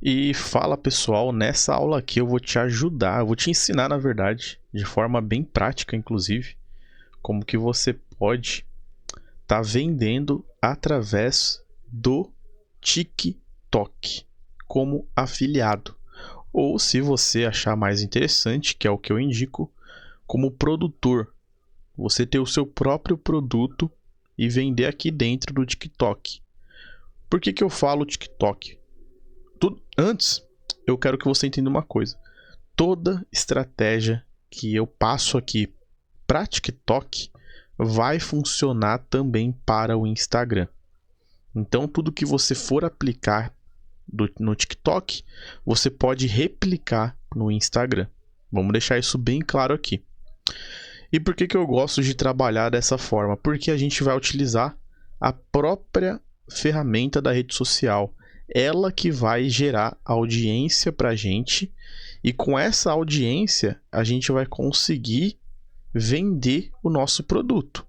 E fala pessoal, nessa aula aqui eu vou te ajudar, eu vou te ensinar na verdade, de forma bem prática inclusive, como que você pode estar vendendo através do TikTok como afiliado. Ou se você achar mais interessante, que é o que eu indico, como produtor. Você ter o seu próprio produto e vender aqui dentro do TikTok. Por que eu falo TikTok? Antes, eu quero que você entenda uma coisa. Toda estratégia que eu passo aqui para TikTok vai funcionar também para o Instagram. Então, tudo que você for aplicar no TikTok, você pode replicar no Instagram. Vamos deixar isso bem claro aqui. E por que eu gosto de trabalhar dessa forma? Porque a gente vai utilizar a própria ferramenta da rede social. Ela que vai gerar audiência para a gente. E com essa audiência, a gente vai conseguir vender o nosso produto.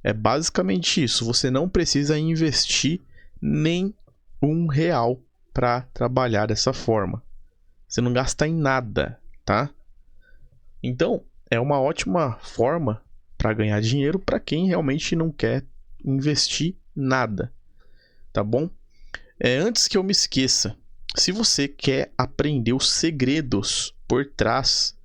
É basicamente isso. Você não precisa investir nem R$1 para trabalhar dessa forma. Você não gasta em nada, tá? Então, é uma ótima forma para ganhar dinheiro para quem realmente não quer investir nada, tá bom? Antes que eu me esqueça, se você quer aprender os segredos por trás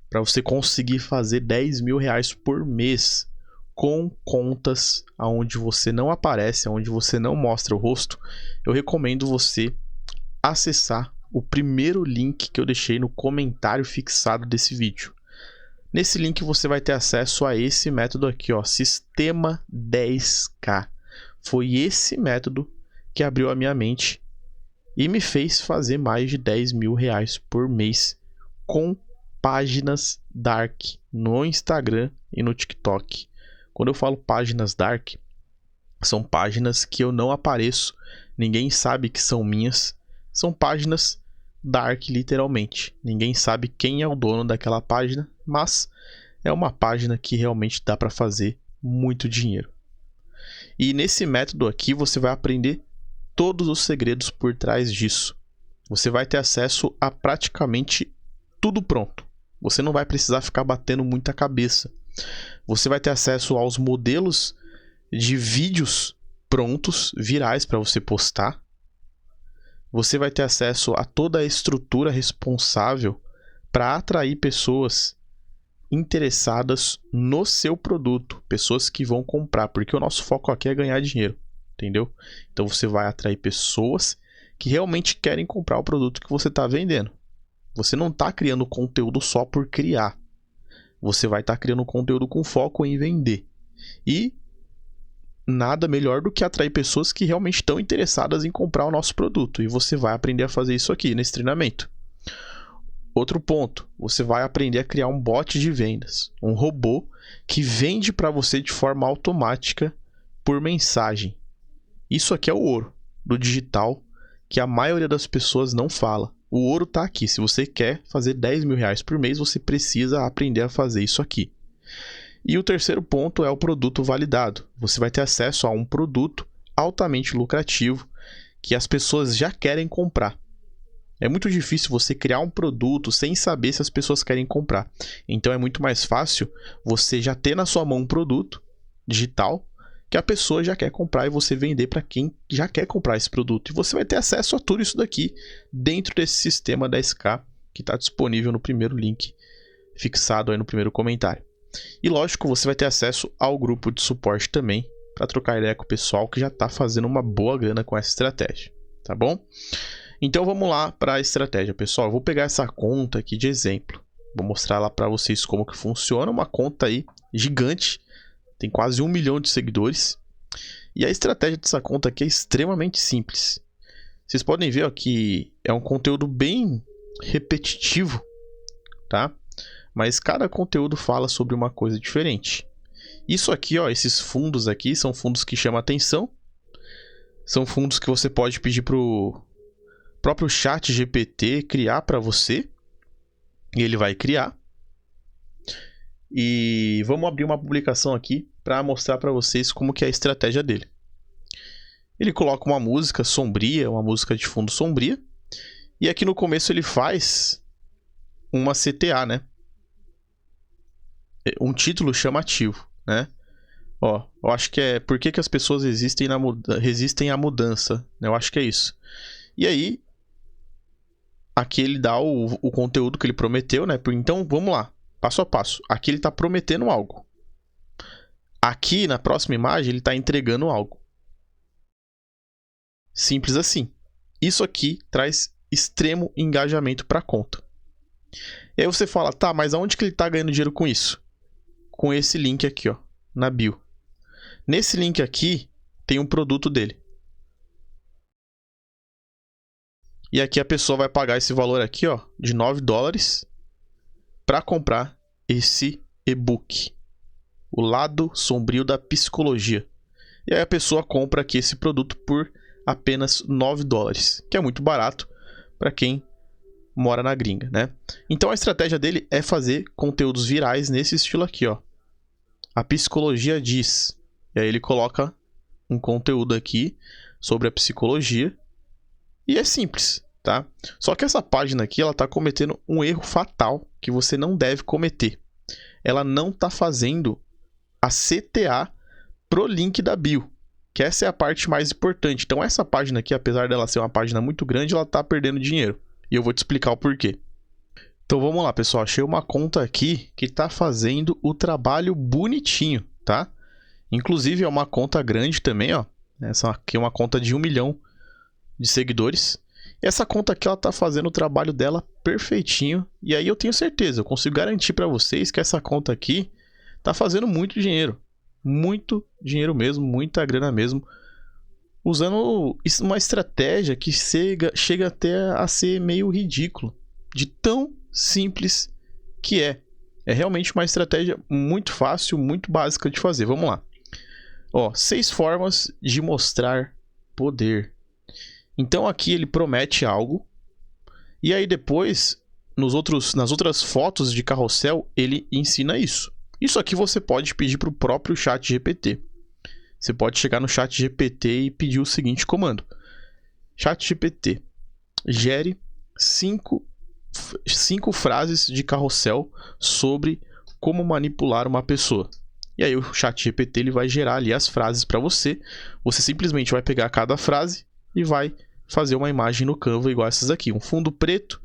para você conseguir fazer R$10.000 por mês com contas onde você não aparece, onde você não mostra o rosto, eu recomendo você acessar o primeiro link que eu deixei no comentário fixado desse vídeo. Nesse link você vai ter acesso a esse método aqui, ó, Sistema 10K. Foi esse método que abriu a minha mente e me fez fazer mais de R$10.000 por mês com páginas dark no Instagram e no TikTok. Quando eu falo páginas dark, são páginas que eu não apareço, ninguém sabe que são minhas, são páginas dark literalmente. Ninguém sabe quem é o dono daquela página, mas é uma página que realmente dá para fazer muito dinheiro. E nesse método aqui você vai aprender todos os segredos por trás disso. Você vai ter acesso a praticamente tudo pronto. Você não vai precisar ficar batendo muita cabeça. Você vai ter acesso aos modelos de vídeos prontos, virais para você postar. Você vai ter acesso a toda a estrutura responsável para atrair pessoas interessadas no seu produto, pessoas que vão comprar, porque o nosso foco aqui é ganhar dinheiro, entendeu? Então você vai atrair pessoas que realmente querem comprar o produto que você está vendendo. Você não está criando conteúdo só por criar. Você vai estar criando conteúdo com foco em vender. E nada melhor do que atrair pessoas que realmente estão interessadas em comprar o nosso produto. E você vai aprender a fazer isso aqui nesse treinamento. Outro ponto, você vai aprender a criar um bot de vendas. Um robô que vende para você de forma automática por mensagem. Isso aqui é o ouro do digital que a maioria das pessoas não fala. O ouro está aqui. Se você quer fazer R$10.000 por mês, você precisa aprender a fazer isso aqui. E o terceiro ponto é o produto validado. Você vai ter acesso a um produto altamente lucrativo que as pessoas já querem comprar. É muito difícil você criar um produto sem saber se as pessoas querem comprar. Então é muito mais fácil você já ter na sua mão um produto digital que a pessoa já quer comprar e você vender para quem já quer comprar esse produto. E você vai ter acesso a tudo isso daqui dentro desse sistema 10K que está disponível no primeiro link fixado aí no primeiro comentário. E lógico, você vai ter acesso ao grupo de suporte também para trocar ideia com o pessoal que já está fazendo uma boa grana com essa estratégia, tá bom? Então vamos lá para a estratégia, pessoal. Eu vou pegar essa conta aqui de exemplo. Vou mostrar lá para vocês como que funciona. Uma conta aí gigante. Tem quase 1 milhão de seguidores. E a estratégia dessa conta aqui é extremamente simples. Vocês podem ver ó, que é um conteúdo bem repetitivo, tá? Mas cada conteúdo fala sobre uma coisa diferente. Isso aqui, ó, esses fundos aqui, são fundos que chamam atenção. São fundos que você pode pedir para o próprio chat GPT criar para você. E ele vai criar. E vamos abrir uma publicação aqui para mostrar para vocês como que é a estratégia dele. Ele coloca uma música sombria, uma música de fundo sombria. E aqui no começo ele faz uma CTA, né? Um título chamativo, né? Ó, eu acho que é por que as pessoas resistem à mudança, né? Eu acho que é isso. E aí, aqui ele dá o conteúdo que ele prometeu, né? Então, vamos lá, passo a passo. Aqui ele está prometendo algo. Aqui, na próxima imagem, ele está entregando algo. Simples assim. Isso aqui traz extremo engajamento para a conta. E aí você fala, tá, mas aonde que ele está ganhando dinheiro com isso? Com esse link aqui, ó, na bio. Nesse link aqui, tem um produto dele. E aqui a pessoa vai pagar esse valor aqui, ó, de $9 para comprar esse e-book. O Lado Sombrio da Psicologia. E aí a pessoa compra aqui esse produto por apenas $9, que é muito barato para quem mora na gringa, né? Então a estratégia dele é fazer conteúdos virais nesse estilo aqui, ó. A psicologia diz. E aí ele coloca um conteúdo aqui sobre a psicologia. E é simples, tá? Só que essa página aqui, ela tá cometendo um erro fatal que você não deve cometer. Ela não tá fazendo a CTA pro link da bio, que essa é a parte mais importante. Então essa página aqui, apesar dela ser uma página muito grande, ela tá perdendo dinheiro. E eu vou te explicar o porquê. Então vamos lá, pessoal. Achei uma conta aqui que tá fazendo o trabalho bonitinho, tá? Inclusive é uma conta grande também, ó. Essa aqui é uma conta de 1 milhão de seguidores. E essa conta aqui, ela tá fazendo o trabalho dela perfeitinho. E aí eu tenho certeza, eu consigo garantir para vocês que essa conta aqui tá fazendo muito dinheiro. Muito dinheiro mesmo, muita grana mesmo. Usando uma estratégia que chega até a ser meio ridículo. De tão simples que é. É realmente uma estratégia muito fácil, muito básica de fazer. Vamos lá. Ó, 6 formas de mostrar poder. Então aqui ele promete algo. E aí depois, nas outras fotos de carrossel, ele ensina isso. Isso aqui você pode pedir para o próprio ChatGPT. Você pode chegar no ChatGPT e pedir o seguinte comando. ChatGPT, gere 5 frases de carrossel sobre como manipular uma pessoa. E aí o ChatGPT ele vai gerar ali as frases para você. Você simplesmente vai pegar cada frase e vai fazer uma imagem no Canva igual essas aqui. Um fundo preto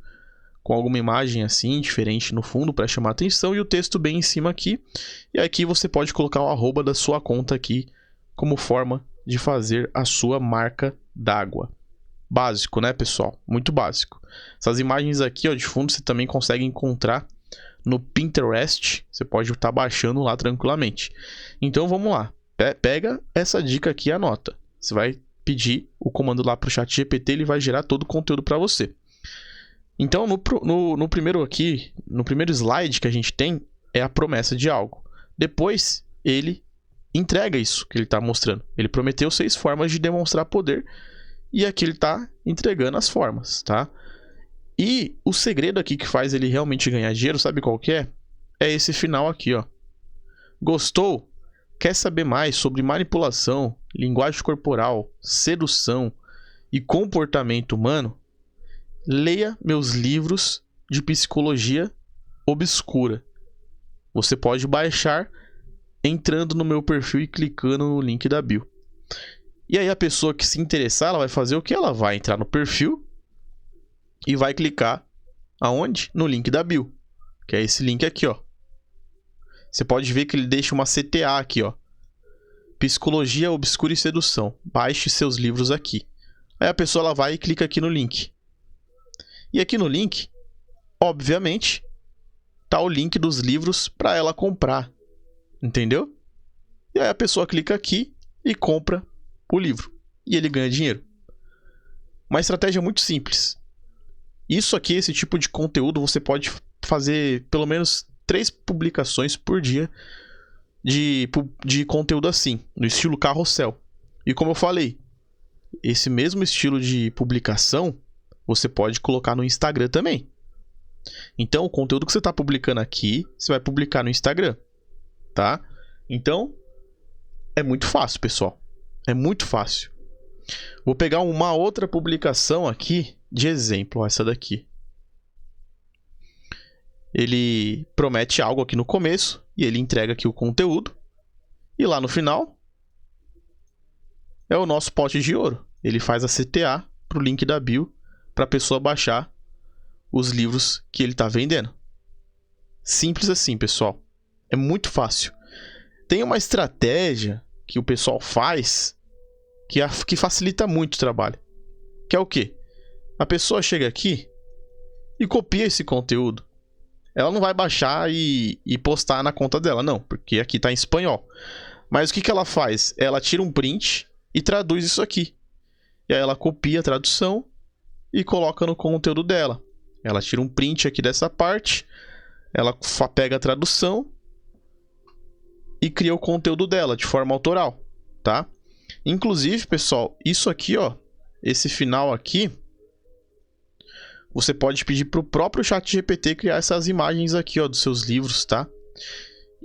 com alguma imagem assim, diferente no fundo para chamar atenção e o texto bem em cima aqui. E aqui você pode colocar o arroba da sua conta aqui como forma de fazer a sua marca d'água. Básico, né, pessoal? Muito básico. Essas imagens aqui, ó, de fundo você também consegue encontrar no Pinterest. Você pode estar baixando lá tranquilamente. Então vamos lá. Pega essa dica aqui e anota. Você vai pedir o comando lá para o ChatGPT, ele vai gerar todo o conteúdo para você. Então no primeiro slide que a gente tem é a promessa de algo. Depois ele entrega isso que ele está mostrando. Ele prometeu 6 formas de demonstrar poder e aqui ele está entregando as formas, tá? E o segredo aqui que faz ele realmente ganhar dinheiro, sabe qual que é? É esse final aqui, ó. Gostou? Quer saber mais sobre manipulação, linguagem corporal, sedução e comportamento humano? Leia meus livros de psicologia obscura. Você pode baixar entrando no meu perfil e clicando no link da bio. E aí a pessoa que se interessar, ela vai fazer o que? Ela vai entrar no perfil e vai clicar aonde? No link da bio, que é esse link aqui, ó. Você pode ver que ele deixa uma CTA aqui, ó. Psicologia obscura e sedução. Baixe seus livros aqui. Aí a pessoa ela vai e clica aqui no link. E aqui no link, obviamente, tá o link dos livros para ela comprar. Entendeu? E aí a pessoa clica aqui e compra o livro. E ele ganha dinheiro. Uma estratégia muito simples. Isso aqui, esse tipo de conteúdo, você pode fazer pelo menos 3 publicações por dia de conteúdo assim, no estilo carrossel. E como eu falei, esse mesmo estilo de publicação você pode colocar no Instagram também. Então, o conteúdo que você está publicando aqui, você vai publicar no Instagram, tá? Então, é muito fácil, pessoal. É muito fácil. Vou pegar uma outra publicação aqui de exemplo, ó, essa daqui. Ele promete algo aqui no começo e ele entrega aqui o conteúdo. E lá no final é o nosso pote de ouro. Ele faz a CTA para o link da bio para a pessoa baixar os livros que ele está vendendo. Simples assim, pessoal. É muito fácil. Tem uma estratégia que o pessoal faz que facilita muito o trabalho. Que é o quê? A pessoa chega aqui e copia esse conteúdo. Ela não vai baixar e postar na conta dela, não, porque aqui está em espanhol. Mas o que ela faz? Ela tira um print e traduz isso aqui. E aí ela copia a tradução e coloca no conteúdo dela. Ela tira um print aqui dessa parte, ela pega a tradução e cria o conteúdo dela de forma autoral, tá? Inclusive, pessoal, isso aqui, ó, esse final aqui, você pode pedir para o próprio ChatGPT criar essas imagens aqui, ó, dos seus livros, tá?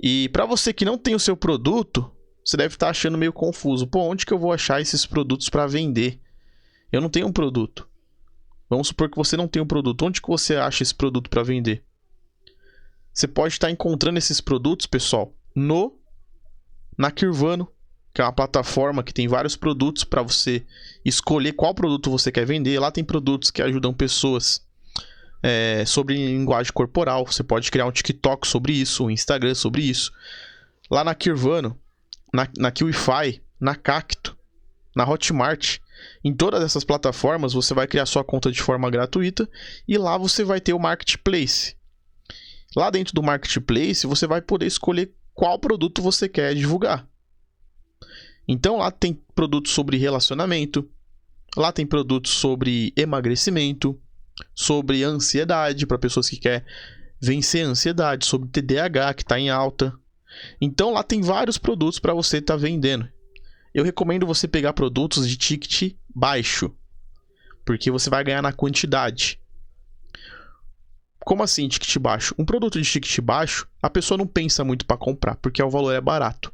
E para você que não tem o seu produto, você deve estar achando meio confuso. Pô, onde que eu vou achar esses produtos para vender? Eu não tenho um produto. Vamos supor que você não tem um produto. Onde que você acha esse produto para vender? Você pode estar encontrando esses produtos, pessoal, na Kirvano, que é uma plataforma que tem vários produtos para você escolher qual produto você quer vender. Lá tem produtos que ajudam pessoas sobre linguagem corporal. Você pode criar um TikTok sobre isso, um Instagram sobre isso. Lá na Kirvano, na Kiwify, na Cacto, na Hotmart, em todas essas plataformas você vai criar sua conta de forma gratuita e lá você vai ter o Marketplace. Lá dentro do Marketplace você vai poder escolher qual produto você quer divulgar. Então lá tem produtos sobre relacionamento, lá tem produtos sobre emagrecimento, sobre ansiedade, para pessoas que querem vencer a ansiedade, sobre TDAH, que está em alta. Então lá tem vários produtos para você estar vendendo. Eu recomendo você pegar produtos de ticket baixo, porque você vai ganhar na quantidade. Como assim ticket baixo? Um produto de ticket baixo, a pessoa não pensa muito para comprar, porque o valor é barato.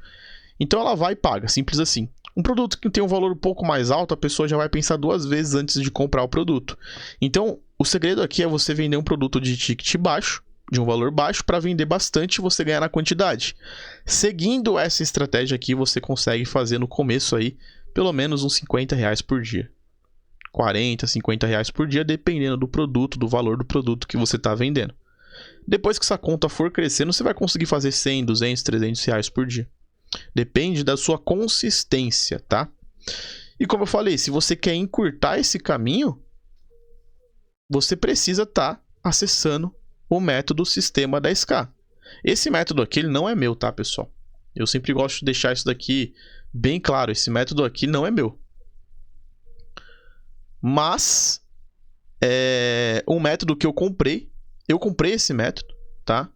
Então ela vai e paga, simples assim. Um produto que tem um valor um pouco mais alto, a pessoa já vai pensar 2 vezes antes de comprar o produto. Então, o segredo aqui é você vender um produto de ticket baixo, de um valor baixo, para vender bastante e você ganhar na quantidade. Seguindo essa estratégia aqui, você consegue fazer no começo aí, pelo menos uns R$50 por dia. 40, 50 reais por dia, dependendo do produto, do valor do produto que você está vendendo. Depois que essa conta for crescendo, você vai conseguir fazer 100, 200, 300 reais por dia. Depende da sua consistência, tá? E como eu falei, se você quer encurtar esse caminho, você precisa estar acessando o método Sistema 10K. Esse método aqui ele não é meu, tá, pessoal? Eu sempre gosto de deixar isso daqui bem claro. Esse método aqui não é meu. Mas é um método que eu comprei. Eu comprei esse método, tá?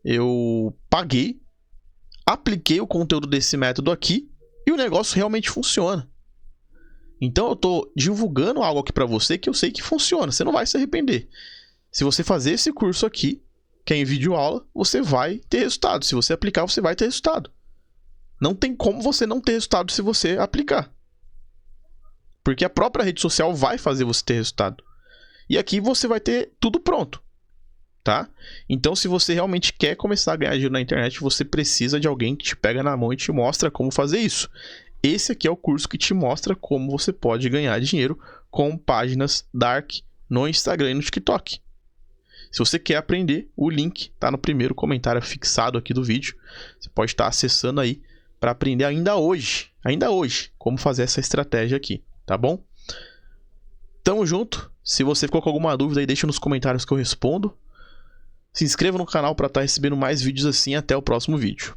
Eu paguei, apliquei o conteúdo desse método aqui e o negócio realmente funciona. Então eu tô divulgando algo aqui para você que eu sei que funciona. Você não vai se arrepender. Se você fazer esse curso aqui, que é em videoaula, você vai ter resultado. Se você aplicar, você vai ter resultado. Não tem como você não ter resultado se você aplicar. Porque a própria rede social vai fazer você ter resultado. E aqui você vai ter tudo pronto, tá? Então, se você realmente quer começar a ganhar dinheiro na internet, você precisa de alguém que te pega na mão e te mostra como fazer isso. Esse aqui é o curso que te mostra como você pode ganhar dinheiro com páginas dark no Instagram e no TikTok. Se você quer aprender, o link está no primeiro comentário fixado aqui do vídeo. Você pode estar acessando aí para aprender ainda hoje, como fazer essa estratégia aqui, tá bom? Tamo junto. Se você ficou com alguma dúvida aí, deixa nos comentários que eu respondo. Se inscreva no canal para estar recebendo mais vídeos assim. Até o próximo vídeo.